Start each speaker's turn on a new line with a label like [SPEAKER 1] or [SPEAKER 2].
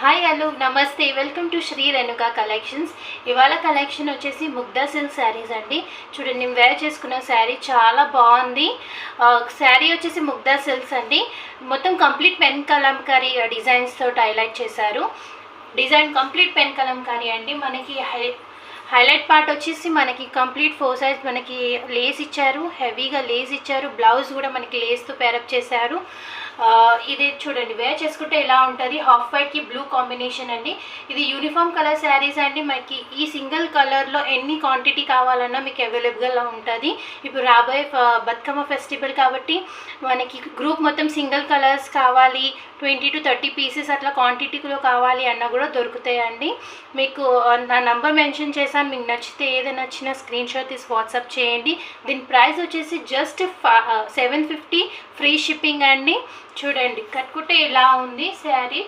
[SPEAKER 1] Hi hello నమస్తే welcome to Shri Renuka collections. ఇవాళ collection వచ్చేసి ముగ్ధా సిల్క్ శారీస్ అండి. చూడండి, నేను వేర్ చేసుకున్న శారీ చాలా బాగుంది. శారీ వచ్చేసి ముగ్ధా సిల్క్స్ అండి. మొత్తం కంప్లీట్ పెన్ కలంకారీ డిజైన్స్ తోటి హైలైట్ చేశారు. డిజైన్ కంప్లీట్ పెన్ కలంకారీ అండి. మనకి హైలైట్ పార్ట్ వచ్చేసి మనకి కంప్లీట్ 4 సైజ్ మనకి లేస్ ఇచ్చారు, హెవీగా లేస్ ఇచ్చారు. బ్లౌజ్ కూడా మనకి లేస్తో పేరప్ చేశారు. ఇది చూడండి, వేర్ చేసుకుంటే ఎలా ఉంటుంది. హాఫ్ వైట్కి బ్లూ కాంబినేషన్ అండి. ఇది యూనిఫామ్ కలర్ శారీస్ అండి. మనకి ఈ సింగిల్ కలర్లో ఎన్ని క్వాంటిటీ కావాలన్నా మీకు అవైలబుల్గా ఉంటుంది. ఇప్పుడు రాబోయే బతుకమ్మ ఫెస్టివల్ కాబట్టి మనకి గ్రూప్ మొత్తం సింగిల్ కలర్స్ కావాలి, 20 to 30 పీసెస్ అట్లా క్వాంటిటీలో కావాలి అన్న కూడా దొరుకుతాయండి. మీకు నా నంబర్ మెన్షన్ చేశాను. మీకు నచ్చితే ఏదైనా నచ్చిన స్క్రీన్ షాట్ తీసి వాట్సాప్ చేయండి. దీని ప్రైస్ వచ్చేసి జస్ట్ 750 ఫ్రీ షిప్పింగ్ అండి. చూడండి, కట్టుకుంటే ఇలా ఉంది శారీ.